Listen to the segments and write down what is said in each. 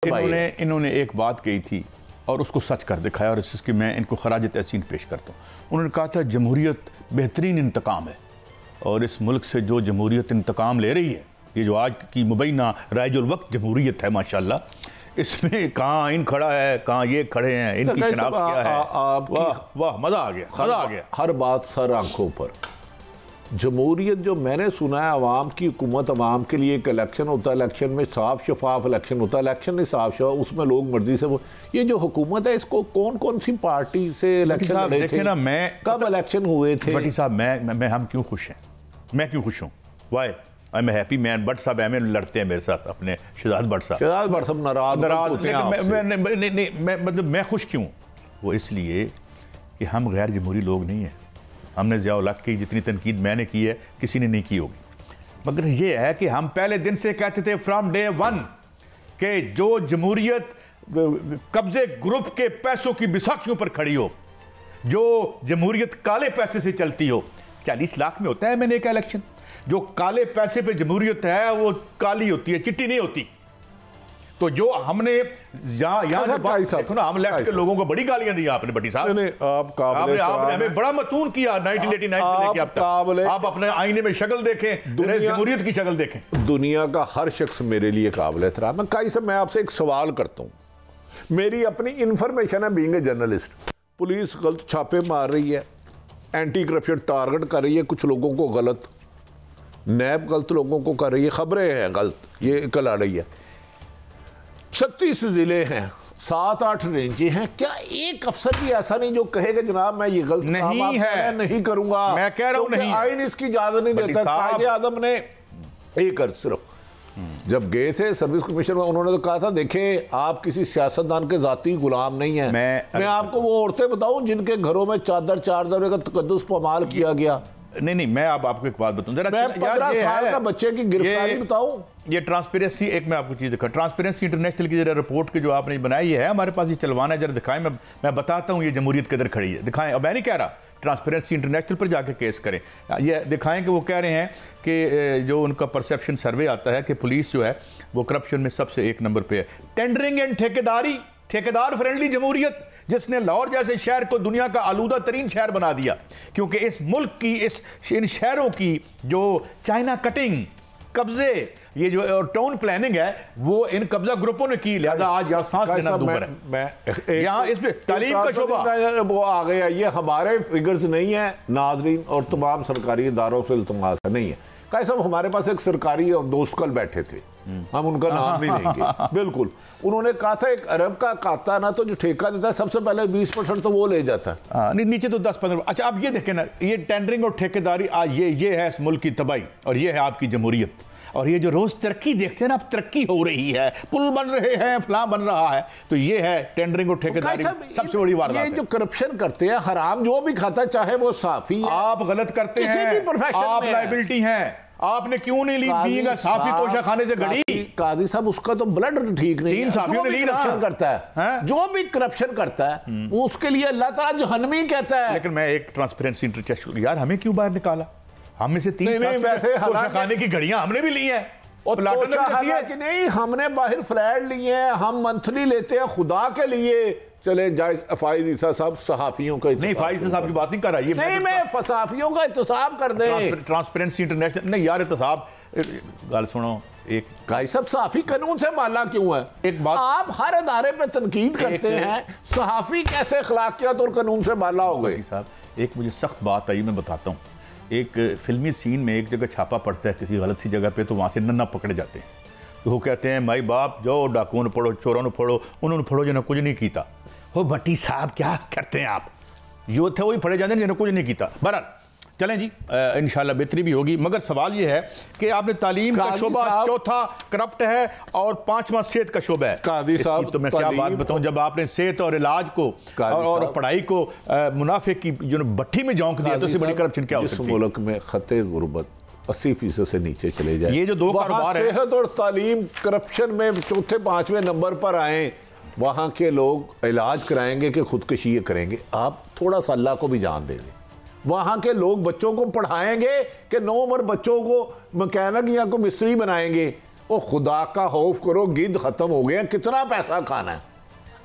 इन्होंने एक बात कही थी और उसको सच कर दिखाया और इसकी मैं इनको खराज तहसीन पेश करता हूँ। उन्होंने कहा था जमहूरियत बेहतरीन इंतकाम है और इस मुल्क से जो जमहूरियत इंतकाम ले रही है, ये जो आज की मुबैना राइजुल वक्त जमहूरियत है माशाल्लाह, इसमें कहाँ इन खड़ा है, कहाँ ये खड़े हैं, इनकी शनाख्त क्या है। वाह वाह, मज़ा आ गया, मज़ा आ गया। हर बात सर आंखों पर। जमहूरियत जो मैंने सुना है, अवाम की हुकूमत, अवाम के लिए एक इलेक्शन होता है, इलेक्शन में साफ शफाफ इलेक्शन होता है, इलेक्शन नहीं साफ शफाफ, उसमें लोग मर्जी से वो, ये जो हुकूमत है इसको कौन कौन सी पार्टी से इलेक्शन लड़े थे, ना मैं कब इलेक्शन हुए थे? भट्टी साहब मैं हम क्यों खुश हैं, मैं क्यों खुश हूँ, why I am happy man. Bhatt साहब एम लड़ते हैं मेरे साथ, अपने शहजाद भट्ट साहब नाराज, मतलब मैं खुश क्यों? वो इसलिए कि हम गैर जमहूरी लोग नहीं हैं। हमने ज़िया-उल हक की जितनी तनकीद मैंने की है किसी ने नहीं की होगी, मगर ये है कि हम पहले दिन से कहते थे फ्रॉम डे वन कि जो जमहूरियत कब्जे ग्रुप के पैसों की बिसाखियों पर खड़ी हो, जो जमहूरियत काले पैसे से चलती हो। 40 लाख में होता है मैंने एक इलेक्शन, जो काले पैसे पे जमहूरियत है वो काली होती है, चिट्टी नहीं होती। तो जो हमने यहाँ देखो ना, हम लेफ्ट के लोगों को बड़ी गालियां दी आपने भट्टी साहब, आपने हमें बड़ा मतून किया 1989 से लेके अब तक। आप अपने आईने में शक्ल देखें, जमहूरियत की शक्ल देखें। दुनिया का हर शख्स मेरे लिए काबिल एहतराम है। काई साहब, मैं आपसे एक सवाल करता हूँ, मेरी अपनी इंफॉर्मेशन है, बीइंग ए जर्नलिस्ट, पुलिस गलत छापे मार रही है, एंटी करप्शन टारगेट कर रही है कुछ लोगों को गलत, नैब गलत लोगों को कर रही है, खबरें हैं गलत, ये कल आ रही है। 36 जिले हैं, 7-8 रेंजें हैं, क्या एक अफसर भी ऐसा नहीं जो कहेगा जनाब मैं ये गलत नहीं है, नहीं करूंगा? मैं कह रहा हूं नहीं, आईन इसकी इजाजत नहीं देता। कायदे आदम ने एक सिर्फ जब गए थे सर्विस कमीशन में, उन्होंने तो कहा था देखें आप किसी सियासतदान के जाती गुलाम नहीं है। मैं आपको वो औरतें बताऊं जिनके घरों में चादर का तकद्दुस पामाल किया गया। नहीं, मैं आपको एक बात बताऊं जरा, मैं 15 साल का बच्चे की गिरफ्तारी बताऊं। ये ट्रांसपेरेंसी, एक मैं आपको चीज दिखा, ट्रांसपेरेंसी इंटरनेशनल की जरा रिपोर्ट की जो आपने बनाई है हमारे पास, ये चलवाना है, जरा दिखाएं। मैं बताता हूं ये जमहूरियत किधर खड़ी है, दिखाएं। अब मैं नहीं कह रहा ट्रांसपेरेंसी इंटरनेशनल पर जाके केस करें, ये दिखाएं कि वो कह रहे हैं कि जो उनका परसेप्शन सर्वे आता है कि पुलिस जो है वो करप्शन में सबसे 1 नंबर पे है। टेंडरिंग एंड ठेकेदारी, ठेकेदार फ्रेंडली जमहूरियत जिसने लाहौर जैसे शहर को दुनिया का आलूदा तरीन शहर बना दिया, क्योंकि इस मुल्क की इन शहरों की जो चाइना कटिंग, कब्जे, ये जो टाउन प्लानिंग है वो इन कब्जा ग्रुपों ने की, लिहाजा आज यहाँ सांस लेना दूर है। यहाँ इसमें तालीम का शोबा वो आ गया। ये हमारे फिगर्स नहीं है नाजरीन, और तमाम सरकारी इदारों से इल्तमास नहीं है। काई साहब, हमारे पास एक सरकारी दोस्त कल बैठे थे, हम उनका नाम नहीं लेंगे, बिल्कुल। उन्होंने कहा था एक अरब का खाता ना तो जो ठेका देता है सबसे पहले 20% तो वो ले जाता है, नहीं नीचे तो 10-15। अच्छा, अब ये देखें ना, ये टेंडरिंग और ठेकेदारी आज ये है इस मुल्क की तबाही, और ये है आपकी जमहूरियत। और ये जो रोज तरक्की देखते हैं ना, अब तरक्की हो रही है, पुल बन रहे हैं, फलां बन रहा है, तो ये है टेंडरिंग और ठेकेदारी सबसे बड़ी वारदात है। ये जो करप्शन करते हैं, हराम जो भी खाता है, चाहे वो साफी है, आप गलत करते हैं, आप लायबिलिटी हैं। आपने क्यों नहीं ली? बीइंग साफी तोशा खाने से घड़ी। काजी साहब, उसका तो ब्लड ठीक नहीं है। 3 साफियों ने ली ना। करप्शन करता है, जो भी करप्शन करता है उसके लिए अल्लाह ताला जहन्नमी कहता है। लेकिन मैं एक ट्रांसपेरेंसी इंटरनेशनल, यार हमें क्यों बाहर निकाला? हम में से 3 तोशा खाने की घड़ियां हमने भी ली हैं, और कि नहीं हमने बाहर फ्लैट लिए हैं, हम मंथली लेते हैं खुदा के लिए। चले जायज फाइज ईसा साहब सहाफियों का, नहीं फाइज साहब की बात नहीं कर रहा, ये नहीं मैं सहाफियों का एहतसाब कर दें। ट्रांसपेरेंसी इंटरनेशनल नहीं यार, एहतसाब गल सुनो, एक काई साहब सहाफी कानून से माला क्यों है? एक बात, आप हर अदारे पे तनकीद करते हैं, सहाफी कैसे अखलाकियात और कानून से माला हो गए? साहब, एक मुझे सख्त बात आई, मैं बताता हूँ। एक फिल्मी सीन में एक जगह छापा पड़ता है किसी गलत सी जगह पे, तो वहाँ से नन्ना पकड़े जाते हैं, तो वो कहते हैं माई बाप जाओ डाकुओं ने पढ़ो, चोरों ने पढ़ो, उन्होंने पढ़ो जिन्हें कुछ नहीं किया। हो भट्टी साहब, क्या करते हैं आप? जो थे वही पढ़े जाते हैं जिन्हें कुछ नहीं किया। बहरहाल चलें जी, इंशाल्लाह बेहतरी भी होगी, मगर सवाल ये है कि आपने तालीम का शोबा चौथा करप्ट है और 5वां सेहत का शोबा है। काजी साहब, तो मैं क्या बात बताऊं, जब आपने सेहत और इलाज को और पढ़ाई को मुनाफे की जो भट्टी में झोंक दिया, तो उससे बड़ी करप्शन क्या हो सकती है? मुल्क में खते गुर्बत 80% से नीचे चले जाए, ये जो 2 कारोबार है, सेहत और तालीम करप्शन में 4-5वें नंबर पर आए, वहाँ के लोग इलाज कराएंगे कि खुदकशी करेंगे? आप थोड़ा सा अल्लाह को भी जान दे दें। वहाँ के लोग बच्चों को पढ़ाएंगे कि 9 उम्र बच्चों को मैकेनिक या को मिस्त्री बनाएंगे, ओ खुदा का खौफ करो, गिद्ध खत्म हो गया, कितना पैसा खाना है।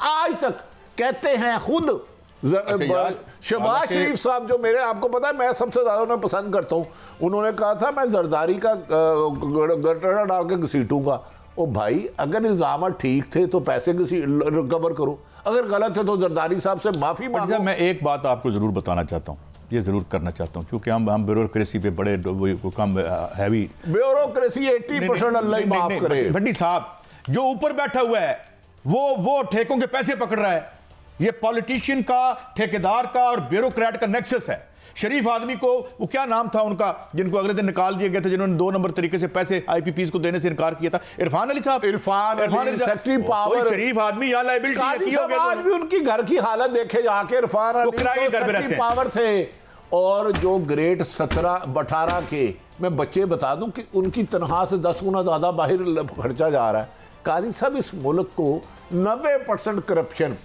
आज तक कहते हैं खुद शहबाज शरीफ साहब, जो मेरे, आपको पता है मैं सबसे ज्यादा उन्हें पसंद करता हूं, उन्होंने कहा था मैं जरदारी का गटरा डाल के घसीटूंगा। ओ भाई, अगर इल्जाम ठीक थे तो पैसे रिकवर करो, अगर गलत है तो जरदारी साहब से माफी मांगो। मैं एक बात आपको जरूर बताना चाहता हूँ, ये जरूर करना चाहता हूँ, क्योंकि हम ब्यूरोक्रेसी पे बड़े कम हैवी, ब्यूरोक्रेसी 80% अल्लाह ही माफ करे। भट्टी साहब जो ऊपर बैठा हुआ है वो ठेकों के पैसे पकड़ रहा है। ये पॉलिटिशियन का, ठेकेदार का और ब्यूरोक्रेट का नेक्सस है। शरीफ आदमी को, वो क्या नाम था उनका जिनको अगले दिन निकाल दिए गए थे, जिन्होंने 2 नंबर तरीके से पैसे आईपीपीज को देने से इनकार किया था, इरफान अली साहब। इरफान सेक्रेटरी पावर, शरीफ आदमी यहाँ लायबिलिटी आज भी उनकी घर की हालत देखे जाके, इरफान अली सेक्रेटरी पावर थे। और जो ग्रेट 17-18 के मैं बच्चे बता दूं कि उनकी तनख्वाह से 10 गुना ज्यादा बाहर खर्चा जा रहा है। काजी साहब, इस मुल्क को 90% करप्शन,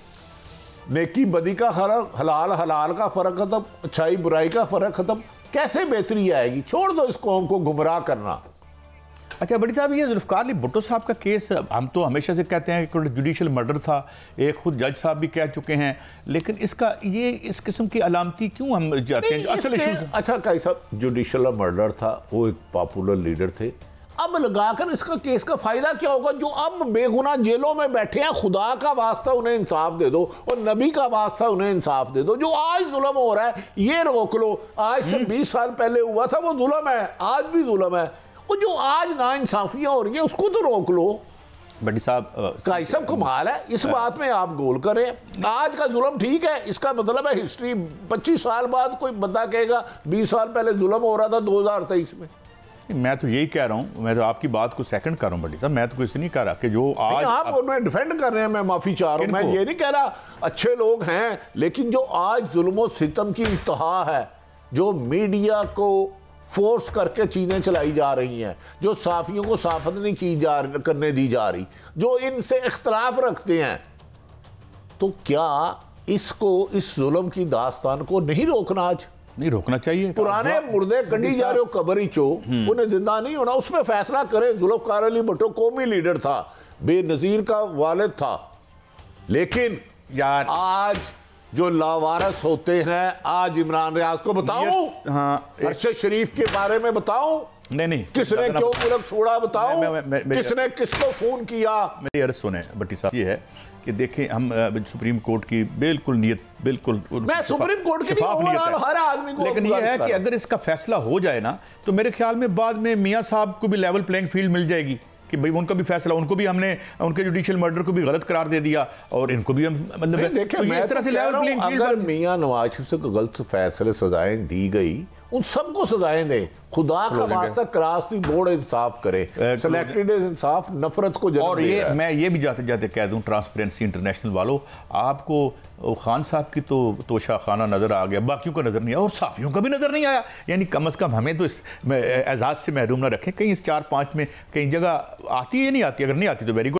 नेकी बदी का फर्क, हलाल हलाल का फर्क खत्म, अच्छाई बुराई का फर्क खत्म, कैसे बेहतरी आएगी? छोड़ दो इस कौम को गुमराह करना। अच्छा बड़ी साहब, ये जुल्फकार अली भुट्टो साहब का केस, हम तो हमेशा से कहते हैं कि जुडिशल मर्डर था, एक खुद जज साहब भी कह चुके हैं, लेकिन इसका ये इस किस्म की अलामती क्यों हम जाते हैं असल इशूज? अच्छा काई साहब, जुडिशल मर्डर था, वो एक पॉपुलर लीडर थे, अब लगाकर इसका केस का फायदा क्या होगा? जो अब बेगुनाह जेलों में बैठे हैं, खुदा का वास्ता उन्हें इंसाफ दे दो, और नबी का वास्ता उन्हें इंसाफ दे दो। जो आज जुल्म हो रहा है ये रोक लो, आज से 20 साल पहले हुआ था वो जुल्म है, आज भी जुल्म है। वो जो आज ना इंसाफियां हो रही है उसको तो रोक लो। बड़ी साहब काई साहब कमाल है, इस बात में आप गोल करें। आज का जुल्म ठीक है, इसका मतलब है हिस्ट्री 25 साल बाद कोई बंदा कहेगा 20 साल पहले जुल्म हो रहा था 2023 में। मैं तो यही कह रहा हूं, मैं तो आपकी बात को सेकंड कर रहा हूं बड़ी साहब, मैं तो कुछ नहीं कह रहा कि जो आज आप उन्हें डिफेंड कर रहे हैं, मैं माफी चाह रहा हूं, मैं ये नहीं कह रहा अच्छे लोग हैं, लेकिन जो आज जुल्म सितम की इंतहा है, जो मीडिया को फोर्स करके चीजें चलाई जा रही हैं, जो साफियों को साफत नहीं करने दी जा रही, जो इनसे इख्तलाफ रखते हैं, तो क्या इसको, इस जुल्म की दास्तान को नहीं रोकना? आज नहीं रोकना चाहिए। पुराने मुर्दे कड़ी जा रहे हो कब्र ही चो, उन्हें जिंदा नहीं होना, उसमें फैसला करे। जुल्फकार अली भुट्टो कौमी लीडर था, बेनजीर का वालिद था, लेकिन यार आज जो लावारस होते हैं, आज इमरान रियाज को बताऊं, हाँ, अरशद शरीफ के बारे में बताऊं, नहीं किसने क्यों मुल्क छोड़ा बताऊं, किसने किसको फोन किया? मेरी अर्ज सुने भट्टी साहब, ये है कि देखें हम सुप्रीम कोर्ट की बिल्कुल नियत, बिल्कुल मैं सुप्रीम कोर्ट की हर आदमी को, लेकिन ये है कि अगर इसका फैसला हो जाए ना, तो मेरे ख्याल में बाद में मियां साहब को भी लेवल प्लेइंग फील्ड मिल जाएगी कि भाई उनका भी फैसला, उनको भी हमने उनके जुडिशियल मर्डर को भी गलत करार दे दिया और इनको भी हम मतलब देखिए, मैं इस तरह से लेवल प्लेइंग फील्ड, अगर मियां नवाज शरीफ से गलत फैसले सजाएं दी गई, उन सबको सजाएं दें, खुदा का वास्ता क्रॉस दी बोर्ड इंसाफ करे, सिलेक्टेड इंसाफ नफरत को जन्म और ये मैं ये भी जाते जाते कह दूं, ट्रांसपेरेंसी इंटरनेशनल वालों, आपको खान साहब की तो तोशा खाना नजर आ गया, बाकियों का नजर नहीं आया और साफियों का भी नजर नहीं आया। यानी कम से कम हमें तो इस एजाज से महरूम ना रखें। कहीं इस 4-5 में कहीं जगह आती है, नहीं आती, अगर नहीं आती तो वेरी गुड।